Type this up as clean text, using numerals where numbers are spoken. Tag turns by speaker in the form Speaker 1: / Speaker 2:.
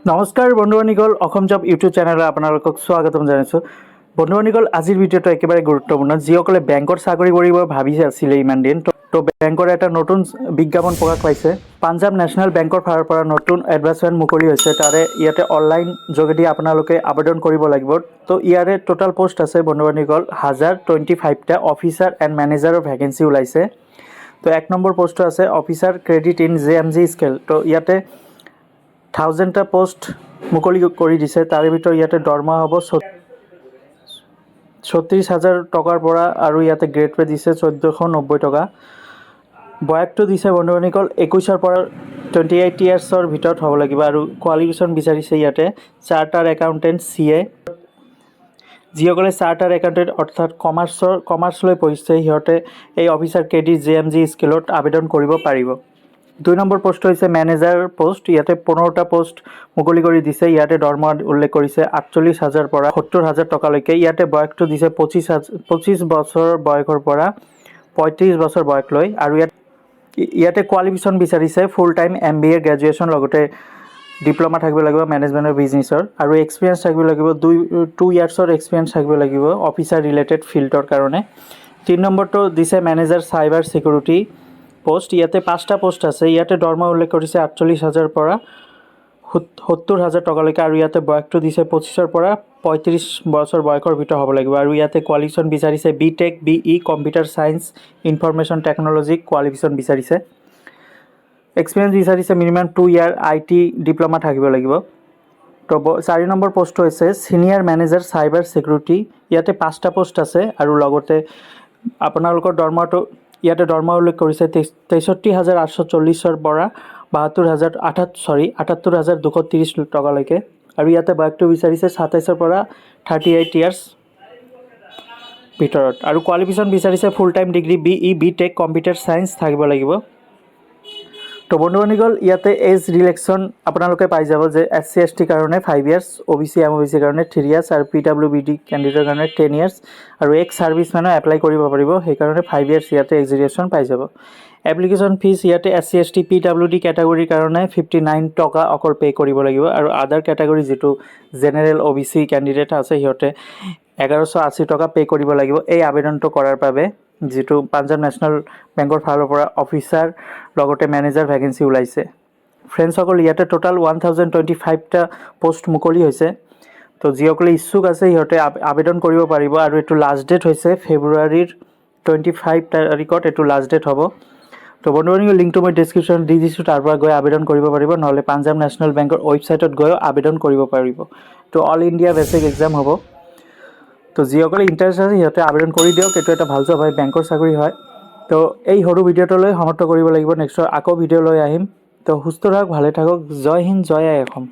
Speaker 1: নমস্কাৰ বন্ধুবান্ধীসকল, Assam job YouTube চেনেললৈ আপোনালোকক স্বাগতম জনাইছোঁ। বন্ধুবান্ধীসকল, আজিৰ ভিডিঅ'টো একেবাৰে গুৰুত্বপূৰ্ণ। যিসকলে বেংকত চাকৰি কৰিব ভাবি আছিলে ইমান দিন, তো বেংকৰ এটা নতুন বিজ্ঞাপন প্ৰকাশ পাইছে। পাঞ্জাৱ নেশ্যনেল বেংকৰ ফালৰ পৰা নতুন এডভাৰ্টাইজমেণ্ট মুকলি হৈছে। তাৰে ইয়াতে অনলাইন যোগেদি আপোনালোকে আবেদন কৰিব লাগিব। তো ইয়াৰে টোটাল পোষ্ট আছে বন্ধুবান্ধীসকল 1025টা অফিচাৰ এণ্ড মেনেজাৰৰ ভেকেঞ্চি ওলাইছে। তো 1 নম্বৰ পোষ্টটো আছে officer credit in JMG scale. তো ইয়াতে 1000টা পোষ্ট মুকলি কৰি দিছে। তাৰে ভিতৰত ইয়াতে দৰমহা হ'ব 36,000 টকাৰ পৰা, আৰু ইয়াতে গ্ৰেড পে দিছে 1490 টকা। বয়সটো দিছে বন্ধুবান্ধীসকল 21ৰ পৰা 28 ইয়াৰ্ছৰ ভিতৰত হ'ব লাগিব, আৰু কোৱালিফিকেশ্যন বিচাৰিছে ইয়াতে চাৰ্টাৰ একাউণ্টেণ্ট CA। যিসকলে চাৰ্টাৰ একাউণ্টেণ্ট অৰ্থাৎ কমাৰ্চ লৈ পঢ়িছে সিহঁতে এই অফিচাৰ ক্ৰেডিট JMG স্কেলত আবেদন কৰিব পাৰিব। 2 নম্বৰ পোষ্ট হৈছে মেনেজাৰ পোষ্ট। ইয়াতে 15টা পোষ্ট মুকলি কৰি দিছে। ইয়াতে দৰমহা উল্লেখ কৰিছে 48,000 পৰা 70,000 টকালৈকে। ইয়াতে বয়সটো দিছে 25 বছৰ বয়সৰ পৰা 35 বছৰ বয়সলৈ, আৰু ইয়াতে কোৱালিফিকেশ্যন বিচাৰিছে ফুল টাইম MBA গ্ৰেজুৱেশ্যন, লগতে ডিপ্ল'মা থাকিব লাগিব মেনেজমেণ্ট আৰু বিজনেছৰ, আৰু এক্সপিৰিয়েঞ্চ থাকিব লাগিব 2 ইয়াৰ্ছৰ এক্সপিৰিয়েঞ্চ থাকিব লাগিব অফিচাৰ ৰিলেটেড ফিল্ডৰ কাৰণে। 3 নম্বৰটো দিছে মেনেজাৰ চাইবাৰ ছিকিউৰিটি পোষ্ট। ইয়াতে 5টা পোষ্ট আছে। ইয়াতে দৰমহা উল্লেখ কৰিছে 48,000 পৰা 70,000 টকালৈকে, আৰু ইয়াতে বয়সটো দিছে 25ৰ পৰা 35 বছৰ বয়সৰ ভিতৰত হ'ব লাগিব, আৰু ইয়াতে কোৱালিফিকেশ্যন বিচাৰিছে BTech BE computer science information technology qualification বিচাৰিছে। এক্সপিৰিয়েঞ্চ বিচাৰিছে মিনিমাম 2 ইয়াৰ IT ডিপ্ল'মা থাকিব লাগিব। তো 4 নম্বৰ পোষ্টটো হৈছে ছিনিয়ৰ মেনেজাৰ চাইবাৰ ছিকিউৰিটি। ইয়াতে 5টা পোষ্ট আছে, আৰু লগতে আপোনালোকৰ দৰমহাটো ইয়াতে দৰমহা উল্লেখ কৰিছে 63,840ৰ পৰা 78,230 টকালৈকে, আৰু ইয়াতে বয়সটো বিচাৰিছে 27ৰ পৰা 38 ইয়াৰ্ছ ভিতৰত, আৰু কোৱালিফিকেশ্যন বিচাৰিছে full time degree BE BTech computer science থাকিব লাগিব। তো বন্ধুবান্ধীসকল, ইয়াতে এজ ৰিলেক্সন আপোনালোকে পাই যাব যে SC ST কাৰণে 5 ইয়াৰ্ছ, OBC MOBC কাৰণে 3 ইয়াৰ্ছ, আৰু PWBD কেণ্ডিডেটৰ কাৰণে 10 ইয়াৰ্ছ, আৰু এক্স ছাৰ্ভিচ মেনো এপ্লাই কৰিব পাৰিব, সেইকাৰণে 5 ইয়াৰ্ছ ইয়াতে এজ ৰিলেক্সন পাই যাব। এপ্লিকেশ্যন ফিজ ইয়াতে SC ST PWD কেটাগৰীৰ কাৰণে 59 টকা অকল পে' কৰিব লাগিব, আৰু আদাৰ কেটাগৰী যিটো জেনেৰেল OBC কেণ্ডিডেট আছে সিহঁতে 1180 টকা পে' কৰিব লাগিব এই আবেদনটো কৰাৰ বাবে, যিটো পাঞ্জাৱ নেশ্যনেল বেংকৰ ফালৰ পৰা অফিচাৰ লগতে মেনেজাৰ ভেকেঞ্চি ওলাইছে। ফ্ৰেণ্ডসকল, ইয়াতে টোটাল 1025টা পোষ্ট মুকলি হৈছে। তো যিসকলে ইচ্ছুক আছে সিহঁতে আবেদন কৰিব পাৰিব, আৰু এইটো লাষ্ট ডেট হৈছে ফেব্ৰুৱাৰীৰ 25 তাৰিখত এইটো লাষ্ট ডেট হ'ব। তো বন্ধুবান্ধীসকল, লিংকটো মই ডেছক্ৰিপশ্যনত দি দিছোঁ, তাৰ পৰা গৈ আবেদন কৰিব পাৰিব, নহ'লে পাঞ্জাৱ নেশ্যনেল বেংকৰ ৱেবছাইটত গৈও আবেদন কৰিব পাৰিব। তো অল ইণ্ডিয়া বেচিক এক্সাম হ'ব। তো যিসকলে ইণ্টাৰেষ্ট আছে সিহঁতে আবেদন কৰি দিয়ক। এইটো এটা ভাল জব হয়, বেংকৰ চাকৰি হয়। তো এই সৰু ভিডিঅ'টোলৈ সমাপ্ত কৰিব লাগিব। নেক্সট আকৌ ভিডিঅ' লৈ আহিম। তো সুস্থ থাকক, ভালে থাকক। জয় হিন্দ, জয় আই অসম।